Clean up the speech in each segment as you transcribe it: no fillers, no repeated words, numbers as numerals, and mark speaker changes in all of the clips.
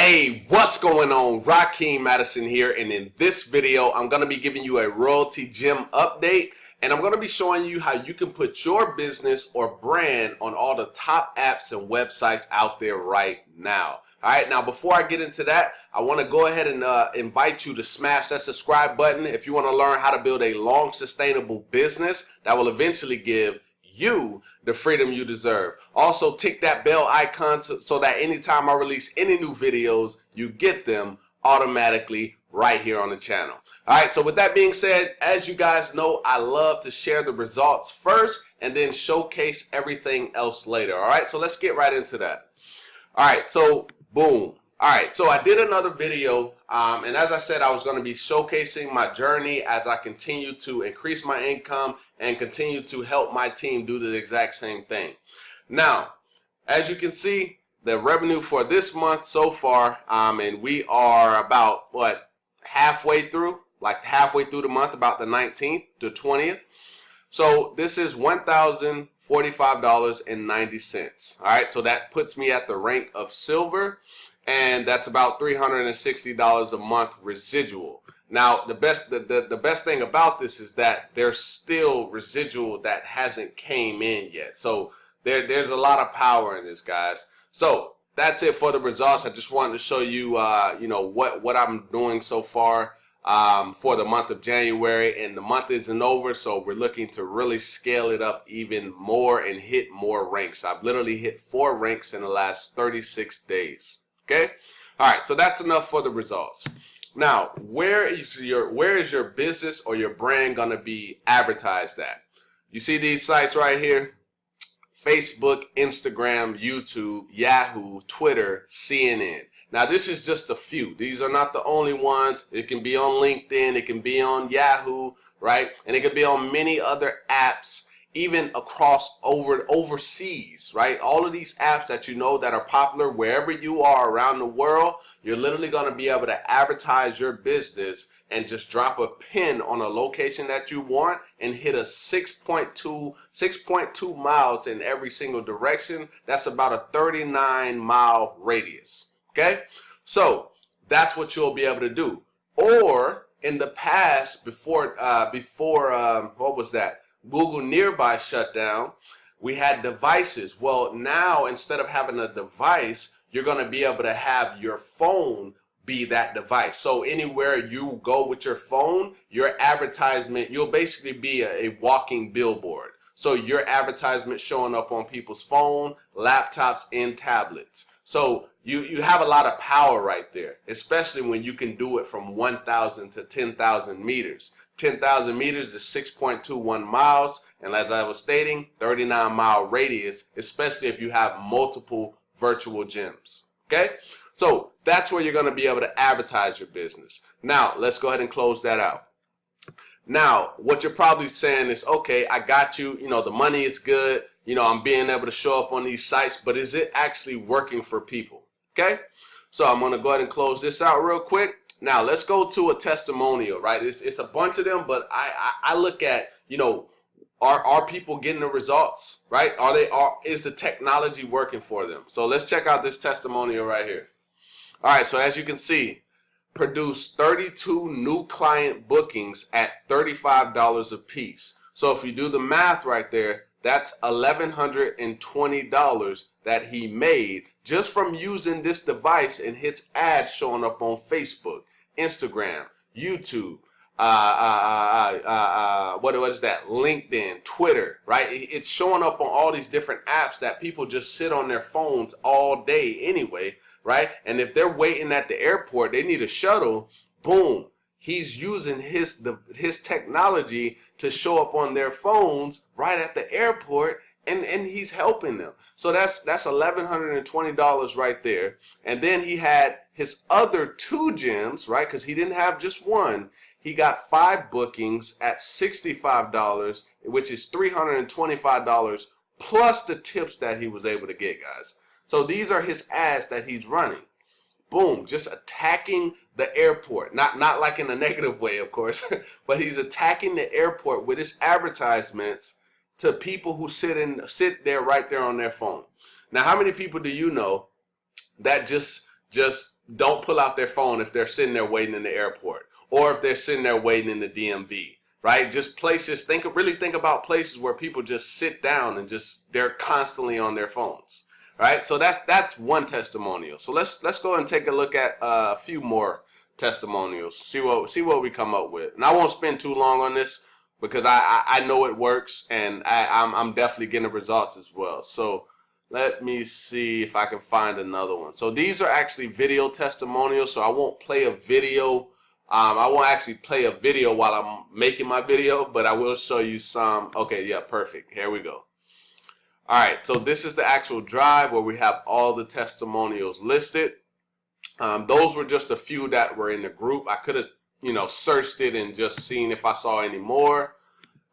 Speaker 1: Hey, what's going on? Rakeem Madison here, and in this video, I'm going to be giving you a Royaltie Gem update, and I'm going to be showing you how you can put your business or brand on all the top apps and websites out there right now. All right, now before I get into that, I want to go ahead and invite you to smash that subscribe button if you want to learn how to build a long, sustainable business that will eventually give you the freedom you deserve. Also, tick that bell icon so that anytime I release any new videos, you get them automatically right here on the channel. All right, so with that being said, as you guys know, I love to share the results first and then showcase everything else later. All right, so let's get right into that. All right, so boom. All right, so I did another video, and as I said, I was going to be showcasing my journey as I continue to increase my income and continue to help my team do the exact same thing. Now, as you can see, the revenue for this month so far, and we are about, halfway through the month, about the 19th to 20th. So this is $1,045.90. All right, so that puts me at the rank of silver, and that's about $360 a month residual. Now, the best thing about this is that there's still residual that hasn't came in yet. So there's a lot of power in this, guys. So that's it for the results. I just wanted to show you, what I'm doing so far for the month of January, and the month isn't over, so we're looking to really scale it up even more and hit more ranks. I've literally hit 4 ranks in the last 36 days. Okay, all right, so that's enough for the results. Now, where is your business or your brand gonna be advertised at? You see these sites right here: Facebook, Instagram, YouTube, Yahoo, Twitter, CNN. Now, this is just a few. These are not the only ones. It can be on LinkedIn, it can be on Yahoo, right? And it can be on many other apps, even across overseas, right? All of these apps that you know that are popular wherever you are around the world, you're literally going to be able to advertise your business and just drop a pin on a location that you want and hit a 6.2 miles in every single direction. That's about a 39-mile radius. Okay, so that's what you'll be able to do. Or in the past, before what was that? Google Nearby shut down, we had devices. Well, now instead of having a device, you're going to be able to have your phone be that device. So anywhere you go with your phone, your advertisement, you'll basically be a walking billboard. So your advertisement showing up on people's phone, laptops, and tablets. So you have a lot of power right there, especially when you can do it from 1,000 to 10,000 meters. 10,000 meters is 6.21 miles, and as I was stating, 39-mile radius, especially if you have multiple virtual gyms. Okay, so that's where you're going to be able to advertise your business. Now, let's go ahead and close that out. Now, what you're probably saying is, okay, I got you, the money is good, I'm being able to show up on these sites, but is it actually working for people? Okay, so I'm going to go ahead and close this out real quick. Now, let's go to a testimonial, right? It's a bunch of them, but I look at, are people getting the results, right? Is the technology working for them? So let's check out this testimonial right here. All right, so as you can see, produced 32 new client bookings at $35 a piece. So if you do the math right there, that's $1,120 that he made just from using this device and his ads showing up on Facebook, Instagram, YouTube, what is that? LinkedIn, Twitter, right? It's showing up on all these different apps that people just sit on their phones all day anyway, right? And if they're waiting at the airport, they need a shuttle, boom. He's using his technology to show up on their phones right at the airport, and he's helping them. So that's $1,120 right there. And then he had his other 2 gyms, right? Because he didn't have just one. He got 5 bookings at $65, which is $325 plus the tips that he was able to get, guys. So these are his ads that he's running. Boom, just attacking the airport. Not like in a negative way, of course, but he's attacking the airport with his advertisements to people who sit there right there on their phone. Now, how many people do you know that just don't pull out their phone if they're sitting there waiting in the airport, or if they're sitting there waiting in the DMV, right? Just places, really think about places where people just sit down and they're constantly on their phones, right? So that's one testimonial. So let's go and take a look at a few more testimonials, see what we come up with. And I won't spend too long on this because I know it works, and I'm definitely getting the results as well. So let me see if I can find another one. So these are actually video testimonials, so I won't play a video. I won't actually play a video while I'm making my video, but I will show you some. Okay, yeah, perfect. Here we go. All right, so this is the actual drive where we have all the testimonials listed. Those were just a few that were in the group. I could have, searched it and just seen if I saw any more.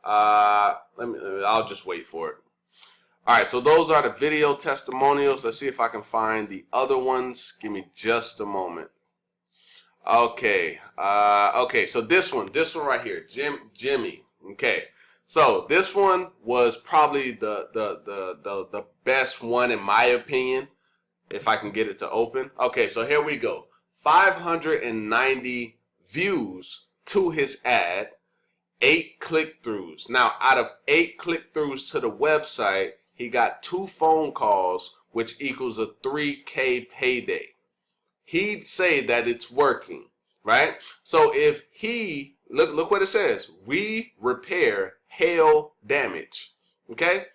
Speaker 1: I'll just wait for it. All right, so those are the video testimonials. Let's see if I can find the other ones. Give me just a moment. Okay. Okay, so this one right here, Jimmy. Okay. So this one was probably the best one in my opinion, if I can get it to open. Okay, so here we go. 590 views to his ad, 8 click-throughs. Now, out of 8 click-throughs to the website, he got 2 phone calls, which equals a $3K payday. He'd say that it's working, right? So if he, look what it says, we repair hail damage, okay?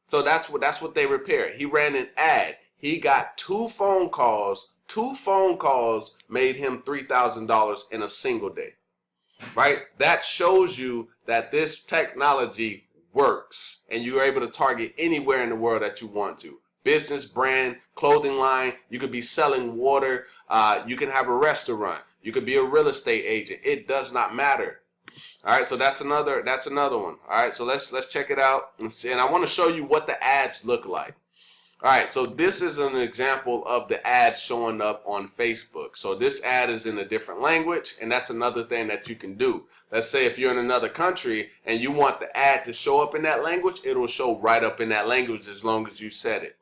Speaker 1: So that's what they repair. He ran an ad. He got 2 phone calls. 2 phone calls made him $3,000 in a single day, right? That shows you that this technology works, and you're able to target anywhere in the world that you want to. Business, brand, clothing line. You could be selling water. You can have a restaurant. You could be a real estate agent. It does not matter. All right, so that's another one. All right, so let's check it out and see. And I want to show you what the ads look like. All right, so this is an example of the ad showing up on Facebook. So this ad is in a different language, and that's another thing that you can do. Let's say if you're in another country and you want the ad to show up in that language, it'll show right up in that language as long as you said it.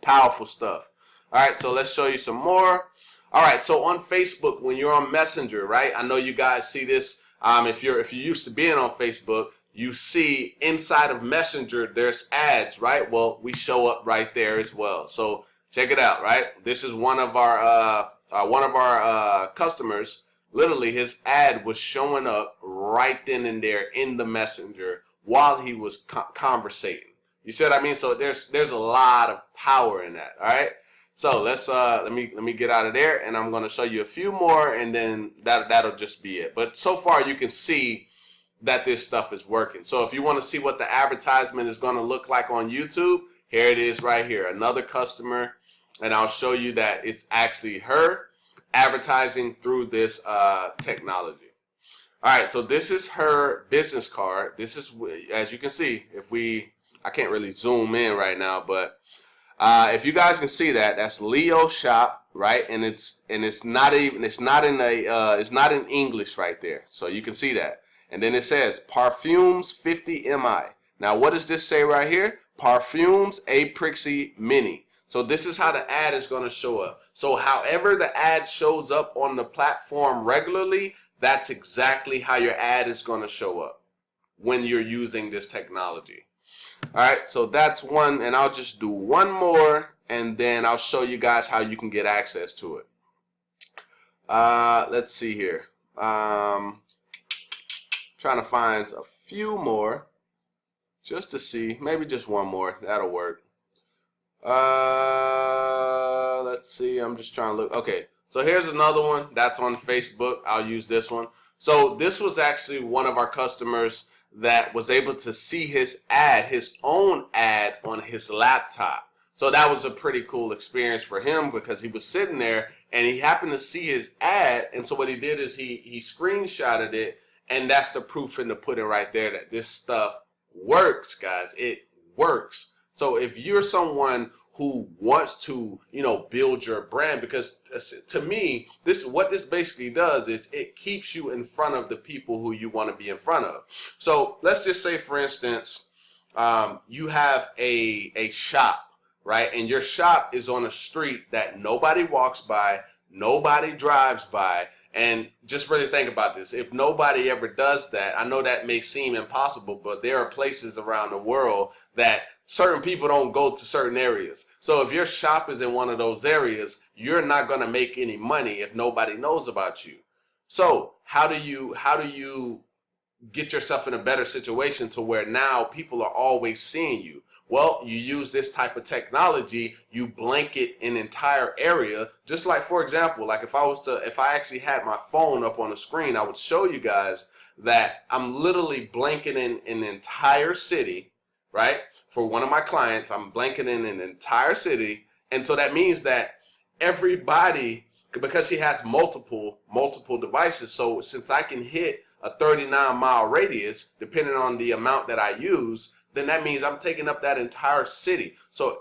Speaker 1: Powerful stuff. All right, so let's show you some more. All right, so on Facebook, when you're on Messenger, right? I know you guys see this. If you're used to being on Facebook, you see inside of Messenger there's ads, right? Well, we show up right there as well. So check it out, right? This is one of our customers. Literally, his ad was showing up right then and there in the Messenger while he was conversating. You see what I mean? So there's a lot of power in that. All right. So let's let me get out of there, and I'm going to show you a few more, and then that'll just be it. But so far you can see that this stuff is working. So if you want to see what the advertisement is going to look like on YouTube, here it is right here. Another customer, and I'll show you that it's actually her advertising through this technology. All right, so this is her business card. This is, as you can see, I can't really zoom in right now, but if you guys can see that, that's Leo Shop, right? And it's not in English right there, so you can see that. And then it says Parfumes 50 MI. Now, what does this say right here? Parfumes A Prixie Mini. So this is how the ad is going to show up. So however the ad shows up on the platform regularly, that's exactly how your ad is going to show up when you're using this technology. All right, so that's one, and I'll just do one more, and then I'll show you guys how you can get access to it. Let's see here. Trying to find a few more just to see, maybe just one more. That'll work. Let's see. I'm just trying to look. Okay, so here's another one that's on Facebook. I'll use this one. So this was actually one of our customers that was able to see his ad, his own ad on his laptop. So that was a pretty cool experience for him because he was sitting there and he happened to see his ad. And so what he did is he screenshotted it. And that's the proof in the pudding right there that this stuff works, guys. It works. So if you're someone who wants to, build your brand, because to me, what this basically does is it keeps you in front of the people who you want to be in front of. So let's just say, for instance, you have a shop, right? And your shop is on a street that nobody walks by. nobody drives by. And just really think about this. If nobody ever does that, I know that may seem impossible, but there are places around the world that certain people don't go to certain areas. So if your shop is in one of those areas, you're not going to make any money if nobody knows about you. So how do you get yourself in a better situation to where now people are always seeing you? Well, you use this type of technology, you blanket an entire area. Just like, for example, like if I actually had my phone up on the screen, I would show you guys that I'm literally blanketing an entire city, right? For one of my clients, I'm blanketing an entire city. And so that means that everybody, because she has multiple devices, so since I can hit a 39-mile radius, depending on the amount that I use, then that means I'm taking up that entire city. So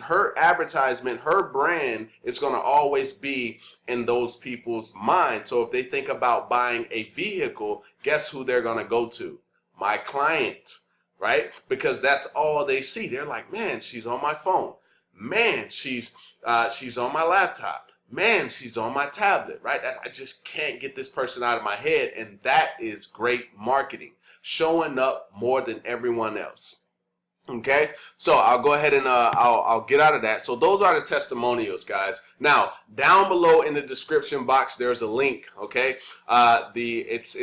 Speaker 1: her advertisement, her brand is going to always be in those people's minds. So if they think about buying a vehicle, guess who they're going to go to? My client, right? Because that's all they see. They're like, man, she's on my phone. Man, she's on my laptop. Man, she's on my tablet, right? I just can't get this person out of my head. And that is great marketing, showing up more than everyone else. Okay, so I'll go ahead and I'll get out of that. So those are the testimonials, guys. Now down below in the description box, there's a link. Okay, it's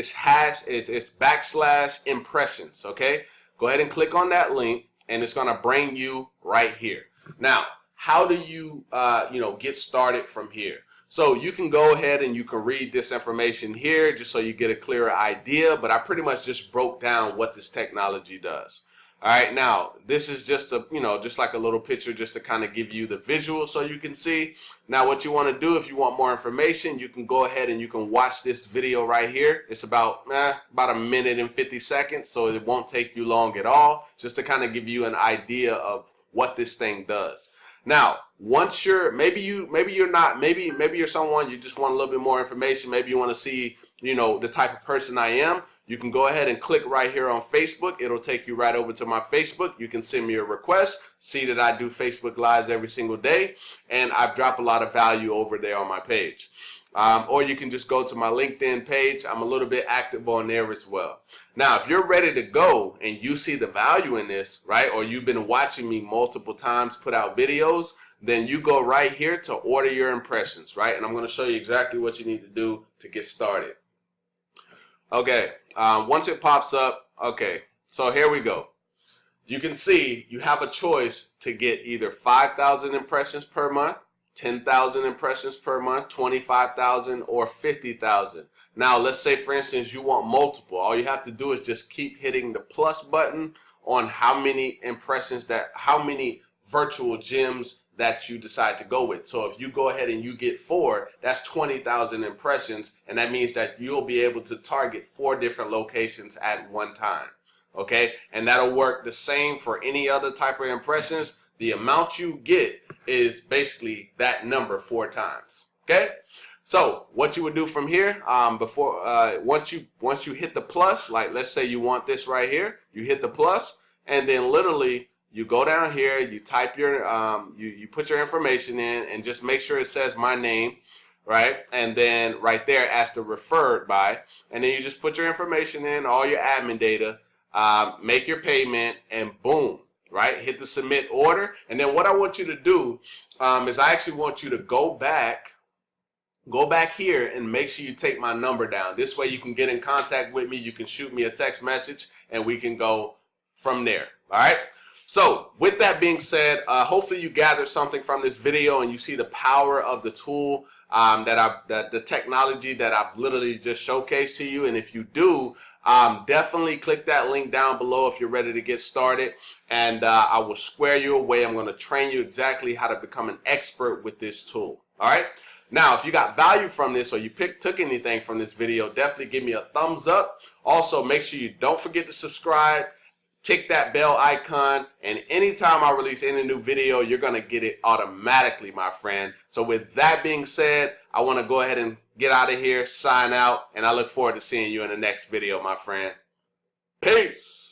Speaker 1: /impressions. Okay, go ahead and click on that link, and it's gonna bring you right here. Now, how do you get started from here? So you can go ahead and you can read this information here just so you get a clearer idea, but I pretty much just broke down what this technology does. All right, now this is just just like a little picture just to kind of give you the visual so you can see. Now what you want to do, if you want more information, you can go ahead and you can watch this video right here. It's about a minute and 50 seconds, so it won't take you long at all, just to kind of give you an idea of what this thing does. Now, once maybe you're someone, you just want a little bit more information. Maybe you want to see, the type of person I am. You can go ahead and click right here on Facebook. It'll take you right over to my Facebook. You can send me a request. See that I do Facebook Lives every single day, and I drop a lot of value over there on my page. Or you can just go to my LinkedIn page. I'm a little bit active on there as well. Now, if you're ready to go and you see the value in this, right, or you've been watching me multiple times put out videos, then you go right here to order your impressions, right? And I'm going to show you exactly what you need to do to get started. Okay, once it pops up, okay, so here we go. You can see you have a choice to get either 5,000 impressions per month, 10,000 impressions per month, 25,000, or 50,000. Now, let's say, for instance, you want multiple. All you have to do is just keep hitting the plus button on how many impressions how many virtual gems that you decide to go with. So if you go ahead and you get 4, that's 20,000 impressions, and that means that you'll be able to target 4 different locations at one time. Okay, and that'll work the same for any other type of impressions. The amount you get is basically that number 4 times. Okay, so what you would do from here, once you hit the plus, like let's say you want this right here, you hit the plus, and then literally you go down here, you type your you put your information in, and just make sure it says my name, right? And then right there as the referred by, and then you just put your information in, all your admin data, make your payment, and boom, right? Hit the submit order. And then what I want you to do is I actually want you to go back here and make sure you take my number down. This way you can get in contact with me. You can shoot me a text message and we can go from there. All right. So with that being said, hopefully you gather something from this video and you see the power of the tool the technology that I've literally just showcased to you. And if you do, definitely click that link down below if you're ready to get started, and I will square you away. I'm going to train you exactly how to become an expert with this tool. All right. Now, if you got value from this or you took anything from this video, definitely give me a thumbs up. Also, make sure you don't forget to subscribe. Tick that bell icon, and anytime I release any new video, you're going to get it automatically, my friend. So with that being said, I want to go ahead and get out of here, sign out, and I look forward to seeing you in the next video, my friend. Peace.